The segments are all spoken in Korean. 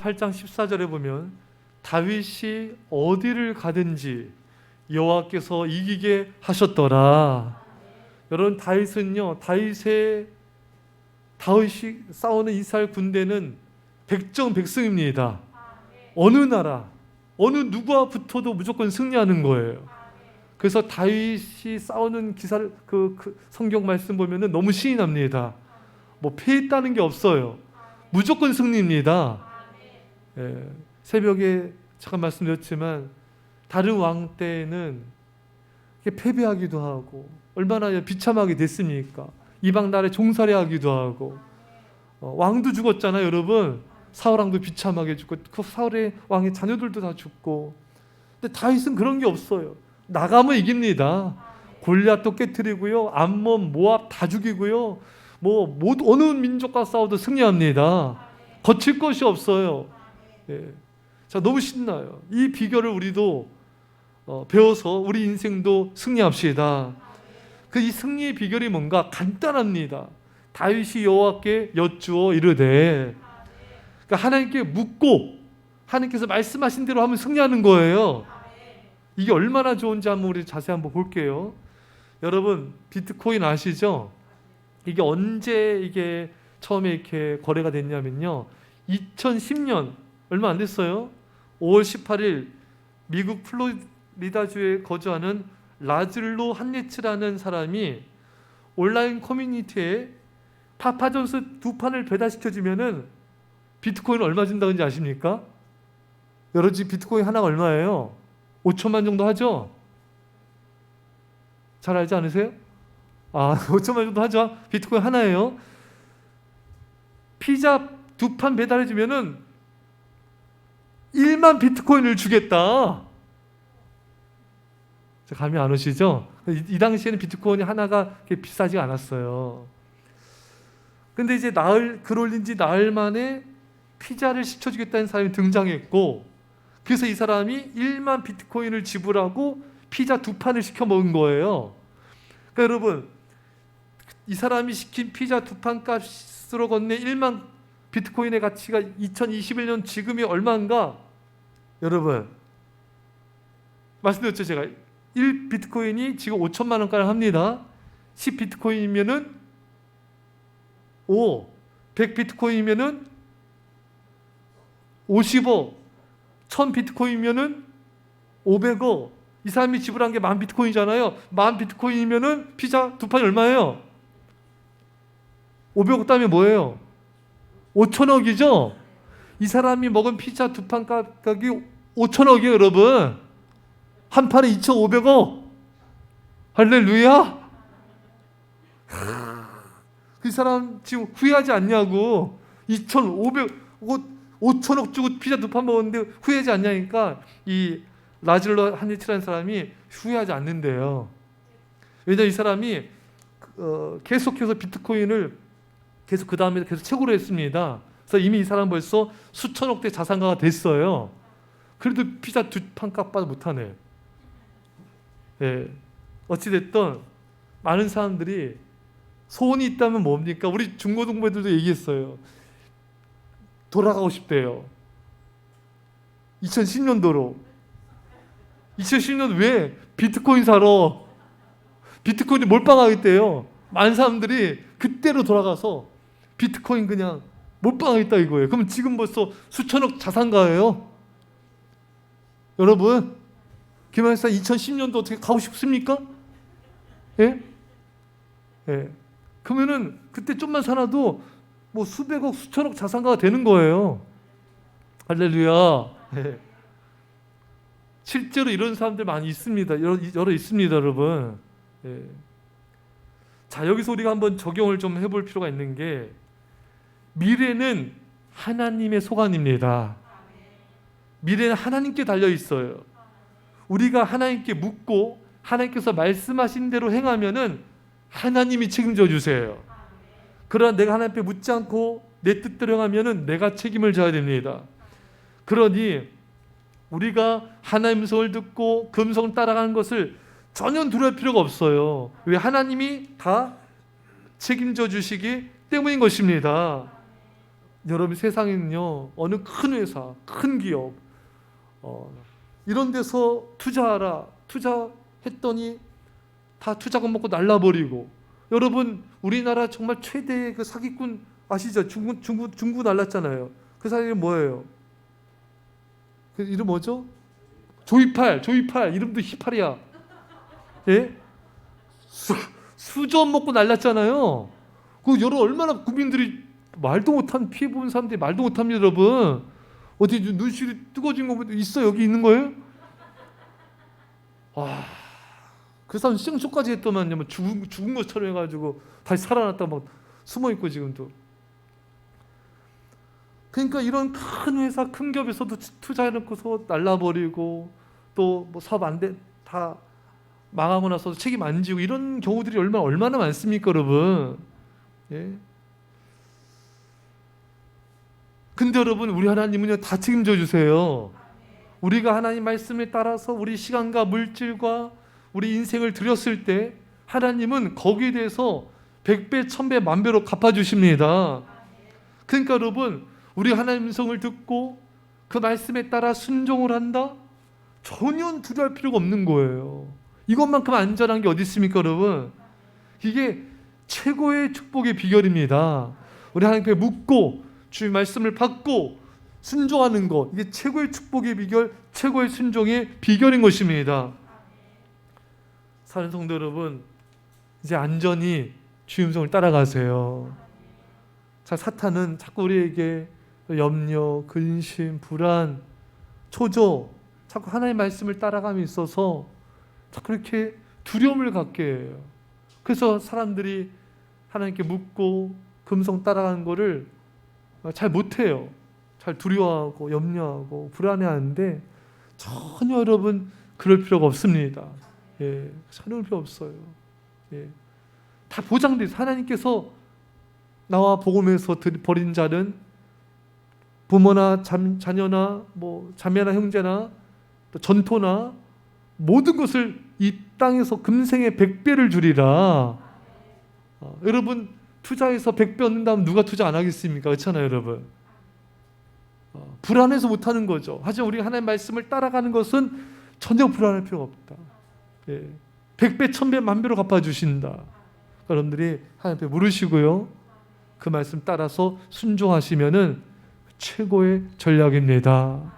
8장 14절에 보면 다윗이 어디를 가든지 여호와께서 이기게 하셨더라. 여러분, 다윗이 싸우는 이스라엘 군대는 백정백승입니다. 어느 나라, 어느 누구와 붙어도 무조건 승리하는 거예요. 그래서 다윗이 싸우는 기사를 그 성경 말씀 보면은 너무 신이 납니다. 뭐 패했다는 게 없어요. 무조건 승리입니다. 예, 새벽에 잠깐 말씀드렸지만 다른 왕 때는 패배하기도 하고 얼마나 비참하게 됐습니까? 이방 나라에 종살이하기도 하고 왕도 죽었잖아요, 여러분. 사울 왕도 비참하게 죽고 그 사울의 왕의 자녀들도 다 죽고. 근데 다윗은 그런 게 없어요. 나가면 이깁니다. 골리앗도 깨트리고요, 암몬, 모압 다 죽이고요, 어느 민족과 싸워도 승리합니다. 거칠 것이 없어요. 예. 자, 너무 신나요. 이 비결을 우리도 배워서 우리 인생도 승리합시다. 이 승리의 비결이 뭔가 간단합니다. 다윗이 여호와께 여쭈어 이르되, 그러니까 하나님께 묻고 하나님께서 말씀하신 대로 하면 승리하는 거예요. 이게 얼마나 좋은지 한번 우리 자세히 한번 볼게요. 여러분, 비트코인 아시죠? 이게 언제 처음에 이렇게 거래가 됐냐면요, 2010년 얼마 안 됐어요. 5월 18일 미국 플로리다주에 거주하는 라즐로 한예츠라는 사람이 온라인 커뮤니티에 파파존스 2판을 배달시켜주면은 비트코인 얼마 준다는지 아십니까? 여러분, 지금 비트코인 하나가 얼마예요? 5천만 정도 하죠? 잘 알지 않으세요? 5천만 정도 하죠? 비트코인 하나예요. 피자 2판 배달해주면은 1만 비트코인을 주겠다. 감이 안 오시죠? 이 당시에는 비트코인이 하나가 비싸지 않았어요. 근데 이제 글 올린 지 나흘 만에 피자를 시켜주겠다는 사람이 등장했고, 그래서 이 사람이 1만 비트코인을 지불하고 피자 2판을 시켜 먹은 거예요. 그러니까 여러분, 이 사람이 시킨 피자 2판 값으로 건네 1만 비트코인의 가치가 2021년 지금이 얼마인가? 여러분, 말씀드렸죠, 제가. 1 비트코인이 지금 5천만 원가량 합니다. 10 비트코인이면은 100 비트코인이면은 50억, 1000 비트코인이면은 500억. 이 사람이 지불한 게 10,000 비트코인이잖아요. 10,000 비트코인이면은 피자 2판이 얼마예요? 500억 따면 뭐예요? 5천억이죠? 이 사람이 먹은 피자 2판 가격이 5천억이에요, 여러분. 한 판에 2,500억. 할렐루야. 그 사람 지금 후회하지 않냐고. 5천억 주고 피자 2판 먹었는데 후회하지 않냐니까 이 라즐로 한예츠라는 사람이 후회하지 않는데요. 왜냐하면 이 사람이 계속해서 비트코인을 계속 그 다음에 계속 채굴을 했습니다. 그래서 이미 이 사람 벌써 수천억대 자산가가 됐어요. 그래도 피자 2판 값보다 못하네. 예. 어찌됐든 많은 사람들이 소원이 있다면 뭡니까? 우리 중고등부들도 얘기했어요. 돌아가고 싶대요. 2010년도로. 2010년 왜? 비트코인 사러. 비트코인이 몰빵하겠대요. 많은 사람들이 그때로 돌아가서 비트코인 그냥 몰빵하겠다 이거예요. 그럼 지금 벌써 수천억 자산가예요. 여러분, 김한사 2010년도 어떻게 가고 싶습니까? 예? 예. 그러면은 그때 좀만 살아도 수백억, 수천억 자산가가 되는 거예요. 할렐루야. 예. 실제로 이런 사람들 많이 있습니다. 여러 있습니다, 여러분. 예. 자, 여기서 우리가 한번 적용을 좀 해볼 필요가 있는 게, 미래는 하나님의 소관입니다. 미래는 하나님께 달려 있어요. 우리가 하나님께 묻고 하나님께서 말씀하신 대로 행하면은 하나님이 책임져 주세요. 그러나 내가 하나님 앞에 묻지 않고 내 뜻대로 행하면은 내가 책임을 져야 됩니다. 그러니 우리가 하나님 음성을 듣고 그 음성을 따라가는 것을 전혀 두려울 필요가 없어요. 왜? 하나님이 다 책임져 주시기 때문인 것입니다. 여러분 세상에는요 어느 큰 회사, 큰 기업 이런 데서 투자하라 투자했더니 다 투자금 먹고 날라버리고 여러분 우리나라 정말 최대의 그 사기꾼 아시죠? 중구 날랐잖아요. 그 사람이 뭐예요? 그 이름 뭐죠? 조이팔 이름도 휘팔이야. 예? 수조 먹고 날랐잖아요. 그 여러 얼마나 국민들이 말도 못한 피해 본 사람들이 말도 못합니다, 여러분. 어디 눈시울이 뜨거워진 거 있어 여기 있는 거예요? 와, 그 사람 생쇼까지 했더만요, 뭐 죽은 것처럼 해가지고 다시 살아났다 막 숨어 있고 지금도. 그러니까 이런 큰 회사, 큰 기업에서도 투자해놓고서 날라버리고 또 뭐 사업 안 돼 다 망하고 나서 책임 안 지고 이런 경우들이 얼마나 많습니까, 여러분? 예. 근데 여러분 우리 하나님은요 다 책임져 주세요. 우리가 하나님 말씀에 따라서 우리 시간과 물질과 우리 인생을 드렸을 때 하나님은 거기에 대해서 100배, 1000배, 만배로 갚아주십니다. 그러니까 여러분 우리 하나님 음성을 듣고 그 말씀에 따라 순종을 한다? 전혀 두려워할 필요가 없는 거예요. 이것만큼 안전한 게 어디 있습니까, 여러분? 이게 최고의 축복의 비결입니다. 우리 하나님께 묻고 주의 말씀을 받고 순종하는 것, 이게 최고의 축복의 비결, 최고의 순종의 비결인 것입니다. 사는 성도 여러분, 이제 안전히 주의 음성을 따라가세요. 자, 사탄은 자꾸 우리에게 염려, 근심, 불안, 초조, 자꾸 하나님의 말씀을 따라감에 있어서 자꾸 이렇게 두려움을 갖게 해요. 그래서 사람들이 하나님께 묻고 금성 따라가는 거를 잘 못해요. 잘 두려워하고 염려하고 불안해하는데 전혀 여러분 그럴 필요가 없습니다. 예, 전혀 필요 없어요. 예, 다 보장돼 있어요. 하나님께서 나와 복음에서 버린 자는 부모나 자녀나 뭐 자매나 형제나 또 전토나 모든 것을 이 땅에서 금생에 100배를 주리라. 여러분 투자해서 100배 얻는다면 누가 투자 안 하겠습니까? 그렇잖아요, 여러분. 불안해서 못하는 거죠. 하지만 우리가 하나님의 말씀을 따라가는 것은 전혀 불안할 필요가 없다. 예. 100배, 1000배, 만배로 갚아주신다. 여러분들이 하나님 앞에 물으시고요. 그 말씀 따라서 순종하시면은 최고의 전략입니다.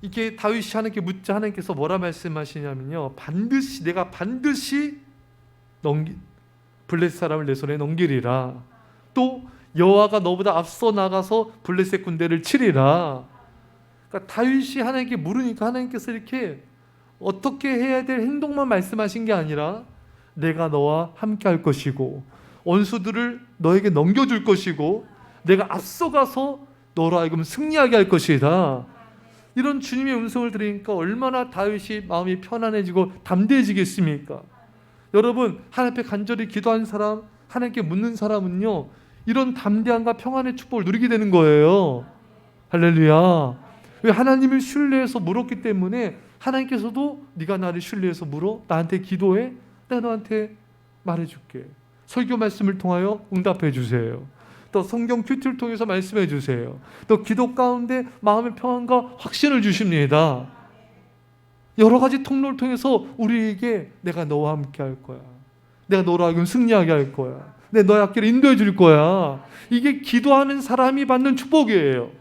이게 다윗이 하나님께 묻자 하나님께서 뭐라 말씀하시냐면요. 내가 반드시 블레셋 사람을 내 손에 넘기리라. 또 여호와가 너보다 앞서 나가서 블레셋 군대를 치리라. 그러니까 다윗이 하나님께 물으니까 하나님께서 이렇게 어떻게 해야 될 행동만 말씀하신 게 아니라 내가 너와 함께 할 것이고 원수들을 너에게 넘겨줄 것이고 내가 앞서가서 너로 하여금 승리하게 할 것이다. 이런 주님의 음성을 들으니까 얼마나 다윗이 마음이 편안해지고 담대해지겠습니까? 여러분 하나님 앞에 간절히 기도한 사람, 하나님께 묻는 사람은요 이런 담대함과 평안의 축복을 누리게 되는 거예요. 할렐루야. 왜? 하나님을 신뢰해서 물었기 때문에 하나님께서도 네가 나를 신뢰해서 물어, 나한테 기도해, 내가 너한테 말해줄게. 설교 말씀을 통하여 응답해 주세요. 또 성경 큐티를 통해서 말씀해 주세요. 또 기도 가운데 마음의 평안과 확신을 주십니다. 여러 가지 통로를 통해서 우리에게 내가 너와 함께 할 거야, 내가 너로 하여금 승리하게 할 거야, 내 너의 앞길을 인도해 줄 거야. 이게 기도하는 사람이 받는 축복이에요.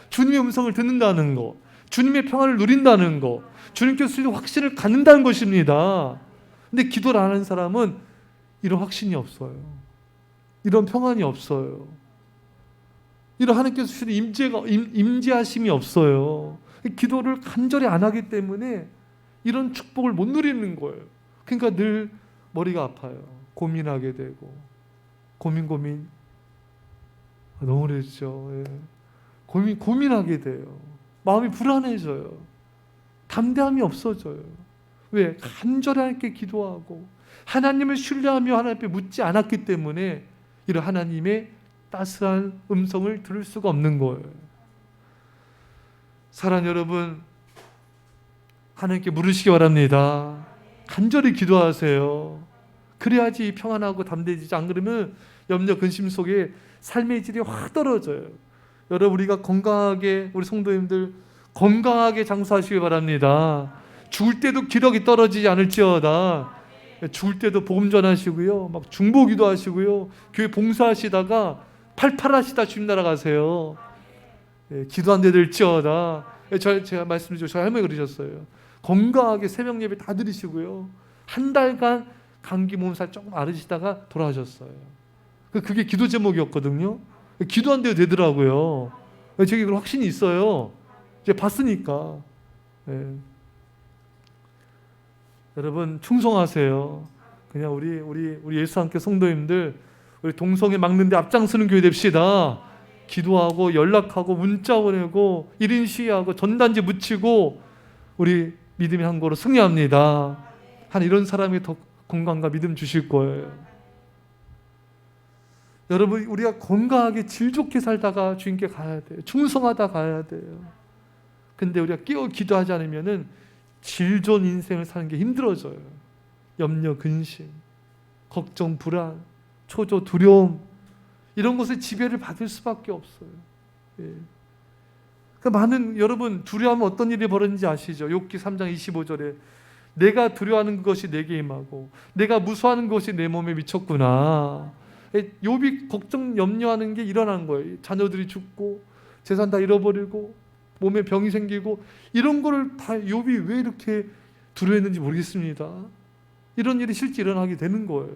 주님의 음성을 듣는다는 거, 주님의 평안을 누린다는 거, 주님께서 주신 확신을 갖는다는 것입니다. 근데 기도를 안 하는 사람은 이런 확신이 없어요. 이런 평안이 없어요. 이런 하나님께서 주신 임재하심이 없어요. 기도를 간절히 안 하기 때문에 이런 축복을 못 누리는 거예요. 그러니까 늘 머리가 아파요. 고민하게 되고 고민 너무 그랬죠. 예. 고민하게 돼요. 마음이 불안해져요. 담대함이 없어져요. 왜? 간절히 하나님께 기도하고 하나님을 신뢰하며 하나님 앞에 묻지 않았기 때문에 이런 하나님의 따스한 음성을 들을 수가 없는 거예요. 사랑하는 여러분, 하나님께 물으시기 바랍니다. 간절히 기도하세요. 그래야지 평안하고 담대해지지. 안 그러면 염려 근심 속에 삶의 질이 확 떨어져요. 여러분, 우리가 건강하게, 우리 성도님들 건강하게 장수하시기 바랍니다. 죽을 때도 기력이 떨어지지 않을지어다. 죽을 때도 복음 전하시고요, 막 중보기도 하시고요, 교회 봉사하시다가 팔팔하시다 주님 나라 가세요. 기도 안 될지어다. 제가 말씀드리죠. 저희 할머니 그러셨어요. 건강하게 새벽 예배 다 드리시고요, 한 달간 감기 몸살 조금 앓으시다가 돌아가셨어요. 그게 기도 제목이었거든요. 기도 안 돼도 되더라고요. 저기 그런 확신이 있어요. 이제 봤으니까. 여러분, 충성하세요. 그냥 우리 예수 함께 성도님들, 우리 동성애 막는데 앞장서는 교회 됩시다. 기도하고 연락하고 문자 보내고 1인 시위하고 전단지 묻히고 우리 믿음의 항구로 승리합니다. 한 이런 사람이 더 건강과 믿음 주실 거예요. 여러분, 우리가 건강하게 질 좋게 살다가 주님께 가야 돼요. 충성하다 가야 돼요. 근데 우리가 깨어 기도하지 않으면은 질 좋은 인생을 사는 게 힘들어져요. 염려, 근심, 걱정, 불안, 초조, 두려움, 이런 것에 지배를 받을 수밖에 없어요. 그 많은, 여러분, 두려워하면 어떤 일이 벌어지는지 아시죠? 욥기 3장 25절에 내가 두려워하는 것이 내게 임하고 내가 무서워하는 것이 내 몸에 미쳤구나. 욥이 걱정, 염려하는 게 일어나는 거예요. 자녀들이 죽고 재산 다 잃어버리고 몸에 병이 생기고, 이런 거를 다 욥이 왜 이렇게 두려워했는지 모르겠습니다. 이런 일이 실제 일어나게 되는 거예요.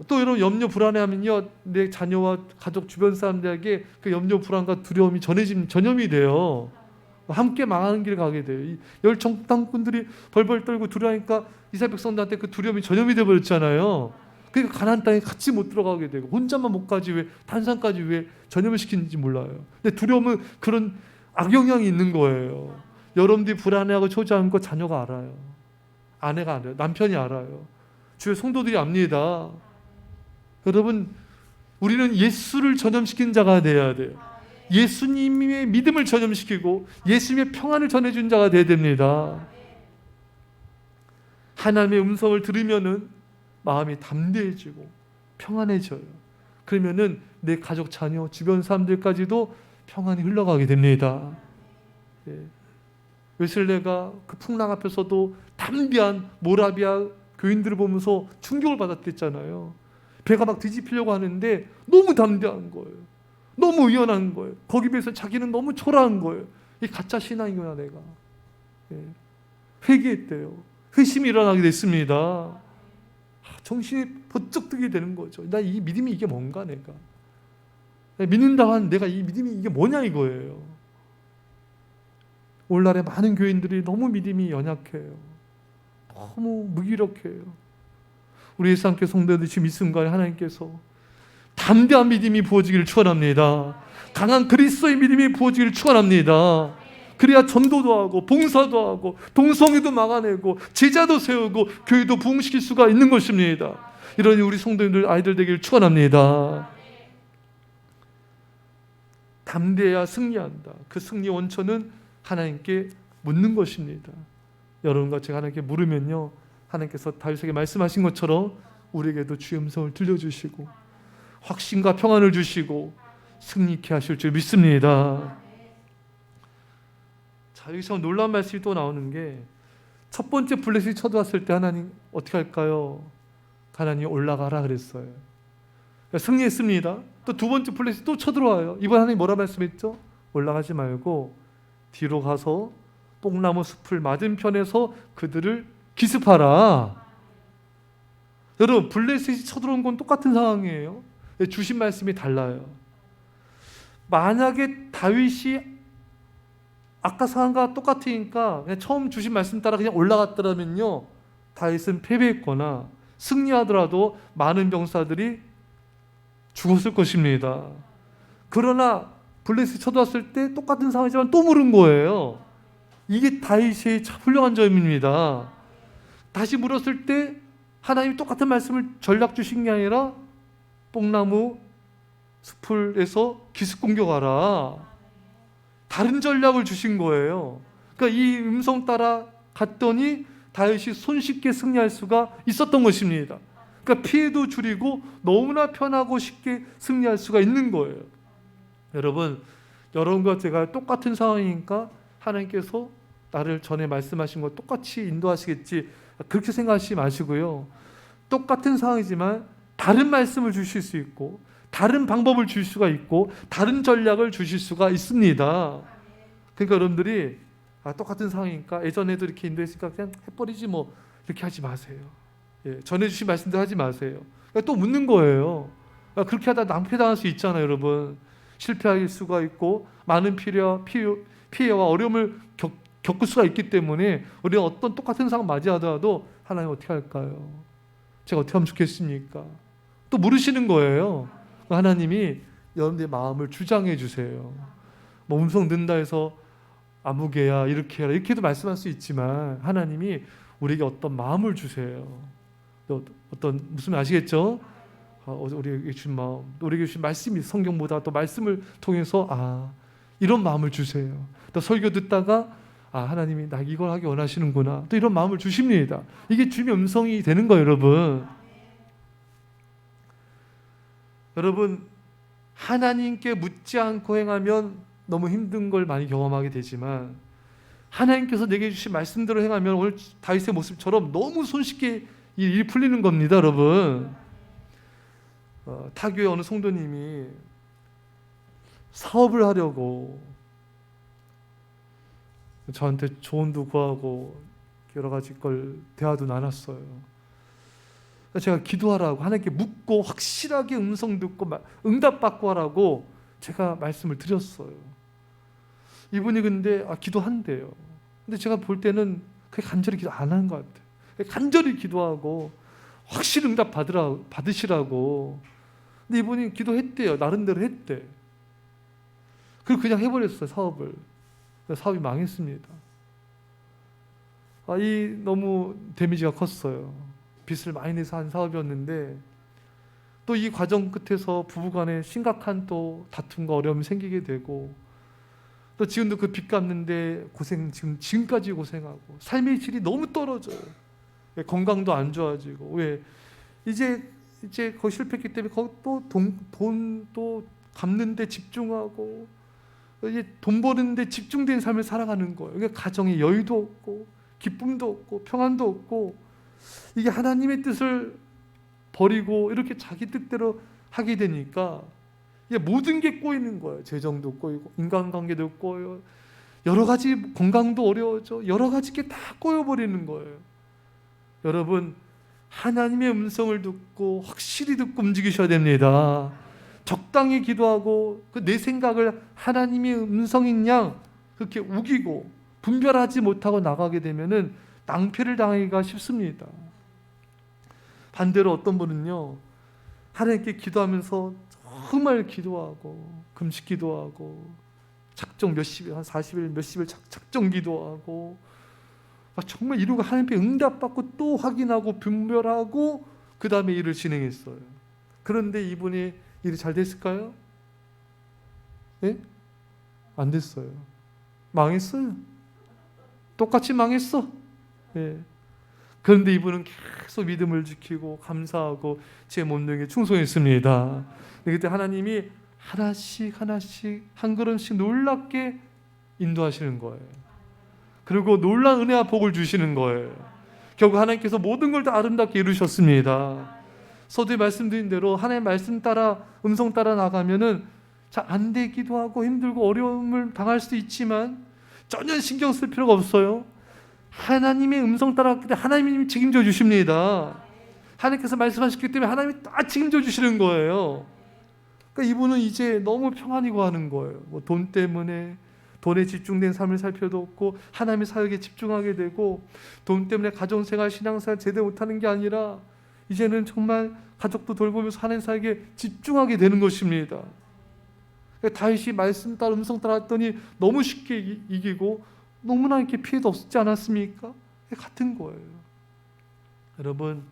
또 여러분, 염려 불안해하면요, 내 자녀와 가족 주변 사람들에게 그 염려 불안과 두려움이 전염이 돼요. 함께 망하는 길을 가게 돼요. 열정당꾼들이 벌벌 떨고 두려워하니까 이스라엘 백성들한테 그 두려움이 전염이 되어버렸잖아요. 그러니까 가나안 땅에 같이 못 들어가게 되고, 혼자만 못 가지 왜 단산까지 왜 전염을 시키는지 몰라요. 근데 두려움은 그런 악영향이 있는 거예요. 여러분들이 불안해하고 초조한 거 자녀가 알아요. 아내가 알아요. 남편이 알아요. 주의 성도들이 압니다. 여러분, 우리는 예수를 전염시킨 자가 되어야 돼요. 예수님의 믿음을 전염시키고 예수님의 평안을 전해준 자가 되어야 됩니다. 하나님의 음성을 들으면은 마음이 담대해지고 평안해져요. 그러면은 내 가족, 자녀, 주변 사람들까지도 평안이 흘러가게 됩니다. 웨슬레가 그 풍랑 앞에서도 담대한 모라비아 교인들을 보면서 충격을 받았댔잖아요. 배가 막 뒤집히려고 하는데 너무 담대한 거예요. 너무 의연한 거예요. 거기 비해서 자기는 너무 초라한 거예요. 이 가짜 신앙이구나 내가. 회개했대요. 회심이 일어나게 됐습니다. 정신이 번쩍 뜨게 되는 거죠. 나 이 믿음이 이게 뭔가, 내가 믿는다고 하는 내가 이 믿음이 이게 뭐냐 이거예요. 오늘날의 많은 교인들이 너무 믿음이 연약해요. 너무 무기력해요. 우리 예수 함께 성도들 지금 이 순간에 하나님께서 담대한 믿음이 부어지기를 축원합니다. 강한 그리스도의 믿음이 부어지기를 축원합니다. 그래야 전도도 하고 봉사도 하고 동성애도 막아내고 제자도 세우고 교회도 부흥시킬 수가 있는 것입니다. 이런 우리 성도님들 아이들 되기를 축원합니다. 담대해야 승리한다. 그 승리 원천은 하나님께 묻는 것입니다. 여러분과 제가 하나님께 물으면요, 하나님께서 다윗에게 말씀하신 것처럼 우리에게도 주의 음성을 들려주시고 확신과 평안을 주시고 승리케 하실 줄 믿습니다. 자, 여기서 놀라운 말씀이 또 나오는 게, 첫 번째 블레셋이 쳐들어왔을 때 하나님 어떻게 할까요? 하나님 올라가라 그랬어요. 승리했습니다. 또 두 번째 블레셋이 또 쳐들어와요. 이번 하나님 뭐라 말씀했죠? 올라가지 말고 뒤로 가서 뽕나무 숲을 맞은편에서 그들을 기습하라. 여러분, 블레셋이 쳐들어온 건 똑같은 상황이에요. 주신 말씀이 달라요. 만약에 다윗이 아까 상황과 똑같으니까 그냥 처음 주신 말씀 따라 그냥 올라갔더라면요, 다윗은 패배했거나 승리하더라도 많은 병사들이 죽었을 것입니다. 그러나 블레셋이 쳐들어왔을 때 똑같은 상황이지만 또 물은 거예요. 이게 다윗의 훌륭한 점입니다. 다시 물었을 때 하나님이 똑같은 말씀을 전략 주신 게 아니라 뽕나무 숲을에서 기습 공격하라, 다른 전략을 주신 거예요. 그러니까 이 음성 따라 갔더니 다윗이 손쉽게 승리할 수가 있었던 것입니다. 그러니까 피해도 줄이고 너무나 편하고 쉽게 승리할 수가 있는 거예요. 여러분과 제가 똑같은 상황이니까 하나님께서 나를 전에 말씀하신 거 똑같이 인도하시겠지, 그렇게 생각하지 마시고요. 똑같은 상황이지만 다른 말씀을 주실 수 있고, 다른 방법을 줄 수가 있고, 다른 전략을 주실 수가 있습니다. 그러니까 여러분들이 똑같은 상황이니까 예전에도 이렇게 인도했으니까 그냥 해버리지 뭐, 이렇게 하지 마세요. 전해주신 말씀도 하지 마세요. 또 묻는 거예요. 그렇게 하다 낭패당할 수 있잖아요. 여러분, 실패할 수가 있고 많은 피해와 어려움을 겪을 수가 있기 때문에 우리가 어떤 똑같은 상황 맞이하더라도 하나님 어떻게 할까요? 제가 어떻게 하면 좋겠습니까? 또 물으시는 거예요. 하나님이 여러분들의 마음을 주장해 주세요. 뭐 음성 듣는다 해서 아무개야 이렇게 해라 이렇게도 말씀할 수 있지만 하나님이 우리에게 어떤 마음을 주세요. 어떤 무슨 아시겠죠? 우리에게 주신 마음, 우리에게 주신 말씀이 성경보다 또 말씀을 통해서 이런 마음을 주세요. 또 설교 듣다가 하나님이 나 이걸 하기 원하시는구나, 또 이런 마음을 주십니다. 이게 주님의 음성이 되는 거예요. 여러분 하나님께 묻지 않고 행하면 너무 힘든 걸 많이 경험하게 되지만 하나님께서 내게 주신 말씀대로 행하면 오늘 다윗의 모습처럼 너무 손쉽게 일이 풀리는 겁니다. 여러분, 타교의 어느 성도님이 사업을 하려고 저한테 조언도 구하고 여러 가지 걸 대화도 나눴어요. 제가 기도하라고, 하나님께 묻고 확실하게 음성 듣고 응답받고 하라고 제가 말씀을 드렸어요. 이분이 근데 기도한대요. 근데 제가 볼 때는 그게 간절히 기도 안 하는 것 같아요. 간절히 기도하고 확실히 응답 받으시라고. 근데 이분이 기도했대요. 나름대로 했대. 그리고 그냥 해버렸어요. 사업이 망했습니다. 너무 데미지가 컸어요. 빚을 많이 내서 한 사업이었는데 또 이 과정 끝에서 부부간에 심각한 또 다툼과 어려움이 생기게 되고, 또 지금도 그 빚 갚는데 지금까지 고생하고 삶의 질이 너무 떨어져요. 건강도 안 좋아지고. 왜? 이제 거기 실패했기 때문에 거기 또 돈도 갚는 데 집중하고 이제 돈 버는 데 집중된 삶을 살아가는 거예요. 그러니까 가정에 여유도 없고 기쁨도 없고 평안도 없고, 이게 하나님의 뜻을 버리고 이렇게 자기 뜻대로 하게 되니까 이게 모든 게 꼬이는 거예요. 재정도 꼬이고 인간관계도 꼬여요. 여러 가지, 건강도 어려워져. 여러 가지 게 다 꼬여버리는 거예요. 여러분, 하나님의 음성을 듣고 확실히 듣고 움직이셔야 됩니다. 적당히 기도하고 내 생각을 하나님의 음성인 양 그렇게 우기고 분별하지 못하고 나가게 되면은 낭패를 당하기가 쉽습니다. 반대로 어떤 분은요, 하나님께 기도하면서 정말 기도하고 금식 기도하고 작정 몇십일, 한 40일 몇십일 작정 기도하고 정말 이루고 하나님께 응답받고 또 확인하고 분별하고 그 다음에 일을 진행했어요. 그런데 이분이 일이 잘 됐을까요? 네? 안 됐어요. 망했어요. 똑같이 망했어. 네. 그런데 이분은 계속 믿음을 지키고 감사하고 제 본능에 충성했습니다. 그때 하나님이 하나씩 한 걸음씩 놀랍게 인도하시는 거예요. 그리고 놀라운 은혜와 복을 주시는 거예요. 결국 하나님께서 모든 걸 다 아름답게 이루셨습니다. 서두에 말씀드린 대로 하나님의 말씀 따라 음성 따라 나가면은 잘 안 되기도 하고 힘들고 어려움을 당할 수도 있지만 전혀 신경 쓸 필요가 없어요. 하나님의 음성 따라갔기 때문에 하나님이 책임져 주십니다. 하나님께서 말씀하셨기 때문에 하나님이 다 책임져 주시는 거예요. 그러니까 이분은 이제 너무 평안이고 하는 거예요. 뭐 돈 때문에 돈에 집중된 삶을 살 필요도 없고 하나님의 사역에 집중하게 되고, 돈 때문에 가정생활, 신앙생활 제대로 못하는 게 아니라 이제는 정말 가족도 돌보면서 하나님 사역에 집중하게 되는 것입니다. 그러니까 다윗이 말씀 따라 음성 따라 했더니 너무 쉽게 이기고 너무나 이렇게 피해도 없지 않았습니까? 같은 거예요. 여러분,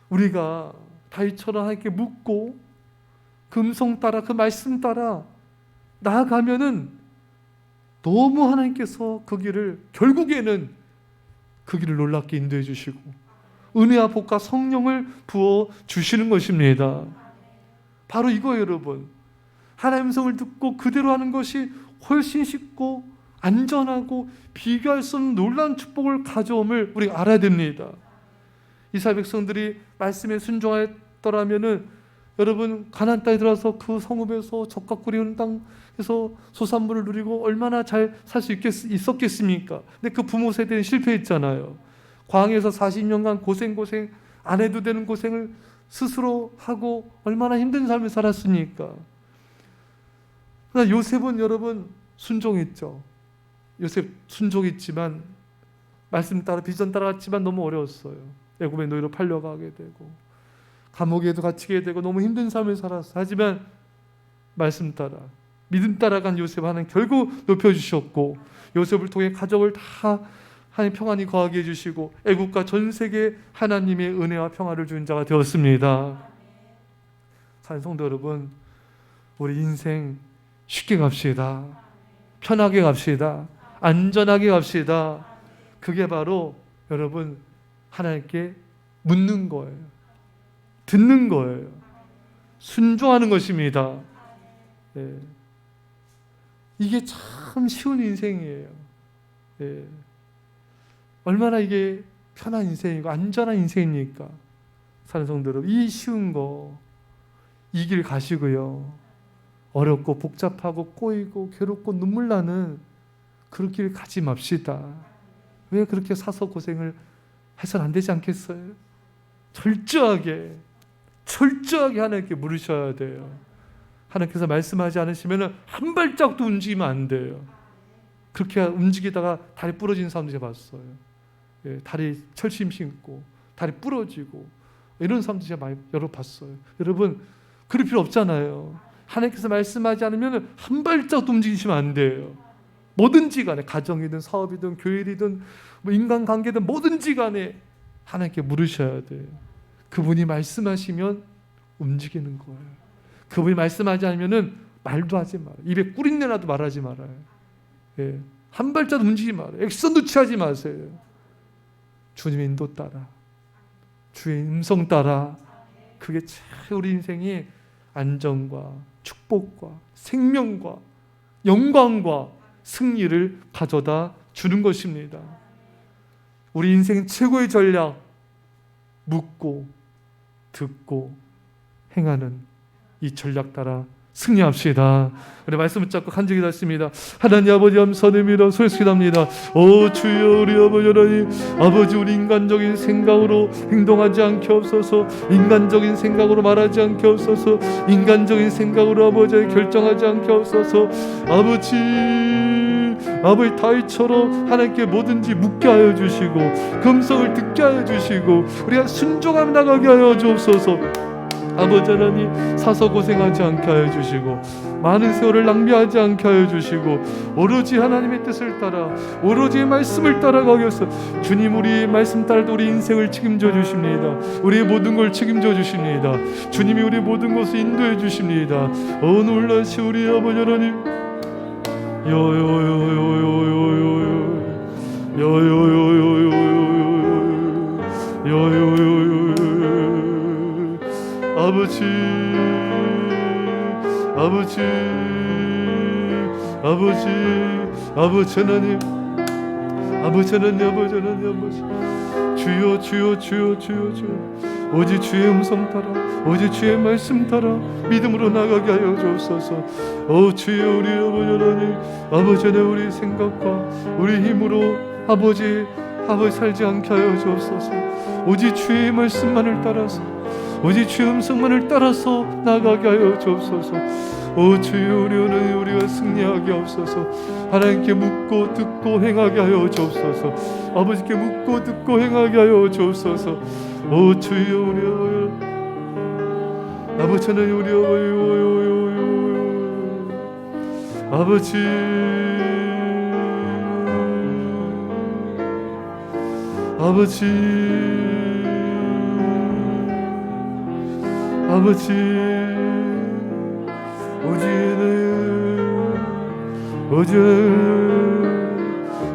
우리가 다윗처럼 하나님께 묻고 그 음성 따라 그 말씀 따라 나아가면은 너무 하나님께서 그 길을 결국에는 그 길을 놀랍게 인도해 주시고 은혜와 복과 성령을 부어 주시는 것입니다. 바로 이거예요, 여러분. 하나님의 음성을 듣고 그대로 하는 것이 훨씬 쉽고 안전하고 비교할 수 없는 놀라운 축복을 가져옴을 우리가 알아야 됩니다. 이스라엘 백성들이 말씀에 순종하였더라면은 여러분, 가나안 땅에 들어와서 그 성읍에서 젖과 꿀이 흐르는 땅에서 소산물을 누리고 얼마나 잘 살 수 있었겠습니까? 근데 그 부모 세대는 실패했잖아요. 광야에서 40년간 고생 안 해도 되는 고생을 스스로 하고 얼마나 힘든 삶을 살았습니까? 그러나 요셉은 여러분 순종했죠. 요셉 순종했지만 말씀 따라 비전 따라갔지만 너무 어려웠어요. 애굽의 노예로 팔려가게 되고 감옥에도 갇히게 되고 너무 힘든 삶을 살았어요. 하지만 말씀 따라 믿음 따라간 요셉 하나님 결국 높여주셨고 요셉을 통해 가족을 다 하나님 평안히 거하게 해주시고 애국과 전 세계 하나님의 은혜와 평화를 주는 자가 되었습니다. 사랑하는 성도 여러분, 우리 인생 쉽게 갑시다. 편하게 갑시다. 안전하게 갑시다. 그게 바로 여러분 하나님께 묻는 거예요. 듣는 거예요. 순종하는 것입니다. 네. 이게 참 쉬운 인생이에요. 네. 얼마나 이게 편한 인생이고 안전한 인생입니까? 사는 성도 여러분, 이 쉬운 거 이 길 가시고요. 어렵고 복잡하고 꼬이고 괴롭고 눈물 나는 그 길 가지 맙시다. 왜 그렇게 사서 고생을 해서는 안 되지 않겠어요? 철저하게 하나님께 물으셔야 돼요. 하나님께서 말씀하지 않으시면 한 발짝도 움직이면 안 돼요. 그렇게 움직이다가 다리 부러진 사람도 제가 봤어요. 예, 다리 철심 신고 다리 부러지고 이런 사람도 제가 많이 여러 봤어요. 여러분 그럴 필요 없잖아요. 하나님께서 말씀하지 않으면 한 발짝도 움직이시면 안 돼요. 뭐든지 간에 가정이든 사업이든 교회이든 뭐 인간관계든 뭐든지 간에 하나님께 물으셔야 돼요. 그분이 말씀하시면 움직이는 거예요. 그분이 말씀하지 않으면 말도 하지 말아요. 입에 꿀인내 나도 말하지 말아요. 예, 한 발자도 움직이지 말아요. 액션도 취하지 마세요. 주님의 인도 따라, 주의 음성 따라. 그게 참 우리 인생이 안정과 축복과 생명과 영광과 승리를 가져다 주는 것입니다. 우리 인생 최고의 전략, 묻고 듣고 행하는 이 전략 따라 승리합시다. 우리 말씀 붙잡고 간증이 닿습니다. 하나님 아버지 감사드립니다. 소리스기답니다. 오 주여, 우리 아버지 하나님, 아버지 우리 인간적인 생각으로 행동하지 않게 없어서, 인간적인 생각으로 말하지 않게 없어서, 인간적인 생각으로 아버지 결정하지 않게 없어서, 아버지 다윗처럼 하나님께 뭐든지 묻게 하여 주시고 금성을 듣게 하여 주시고 우리가 순종하며 나가게 하여 주옵소서. 아버지 하나님, 사서 고생하지 않게 하여 주시고 많은 세월을 낭비하지 않게 하여 주시고 오로지 하나님의 뜻을 따라 오로지 말씀을 따라가게 해서 주님, 우리 말씀 따라 우리 인생을 책임져 주십니다. 우리의 모든 걸 책임져 주십니다. 주님이 우리 모든 것을 인도해 주십니다. 오 놀라시 우리 아버지 하나님, 아버지 하나님, 주여, 오직 주의 음성 따라, 오직 주의 말씀 따라 믿음으로 나가게 하여 주옵소서. 오 주여, 우리 아버지 하나님, 아버지 하나님, 우리 생각과 우리 힘으로 아버지 살지 않게 하여 주옵소서. 오직 주의 말씀만을 따라서, 오직 주의 음성만을 따라서 나가게 하여 주옵소서. 오 주여, 우리 오늘 우리가 승리하게 하옵소서. 하나님께 묻고 듣고 행하게 하여 주옵소서. 아버지께 묻고 듣고 행하게 하여 주옵소서. 오 주여, 우리 아버지 하나님, 우리 아버지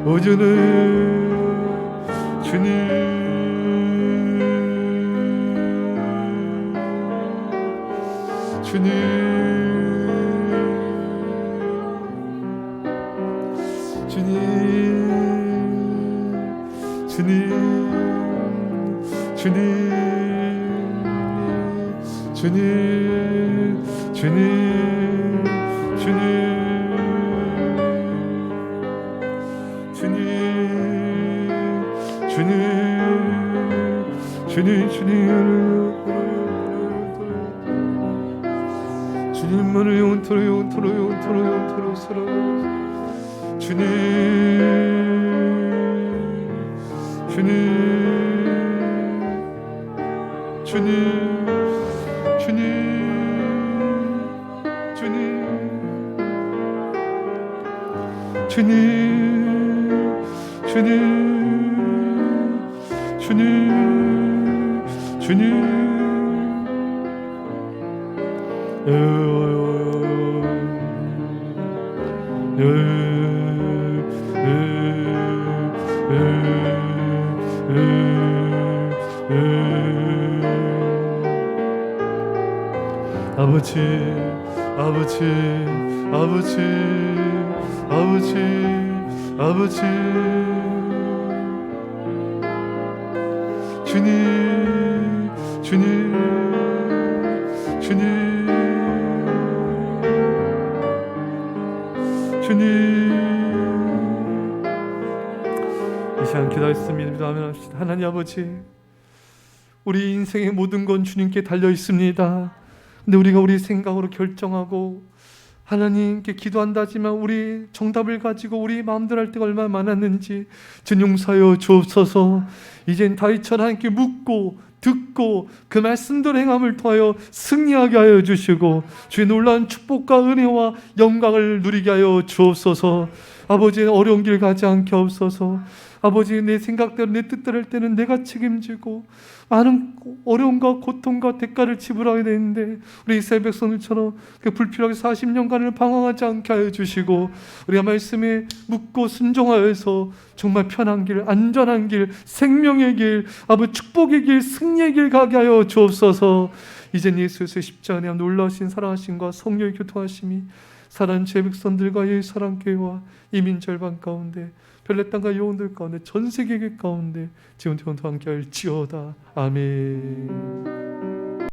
오전에 주님 주님, 주님, 주님, 주님, 주님, 주님, 주님, 주님, 주님, 주님, 주님, 주님만을 영원토록 영원토록 영원토록 영원토록 살아가라. 주님, 주님, 주님, 주님, 주님, 주님, 주님, 주님, 주님, 아버지, 아버지, 아버지, 아버지, 아버지, 주님, 주님, 주님, 주님. 이 시간 기도했습니다. 아멘 합시다. 하나님 아버지, 우리 인생의 모든 건 주님께 달려 있습니다. 근데 우리가 우리 생각으로 결정하고 하나님께 기도한다지만 우리 정답을 가지고 우리 마음대로 할 때가 얼마나 많았는지 주님 용서하여 주옵소서. 이젠 다윗처럼 하나님께 묻고 듣고 그 말씀대로 행함을 통하여 승리하게 하여 주시고 주의 놀라운 축복과 은혜와 영광을 누리게 하여 주옵소서. 아버지, 어려운 길 가지 않게 하옵소서. 아버지, 내 생각대로 내 뜻대로 할 때는 내가 책임지고 많은 어려움과 고통과 대가를 지불하게 되는데 우리 이스라엘 백성들처럼 그 불필요하게 40년간을 방황하지 않게 하여 주시고 우리가 말씀에 묻고 순종하여서 정말 편한 길, 안전한 길, 생명의 길, 아버지 축복의 길, 승리의 길 가게 하여 주옵소서. 이젠 예수의 십자가의 놀라신 사랑하심과 성령의 교통하심이 사랑하는 제 백성들과 이 사랑교회와 이민 절반 가운데 별내 땅과 영혼들 가운데 전 세계 가운데 지금부터 함께 할지어다. 아멘.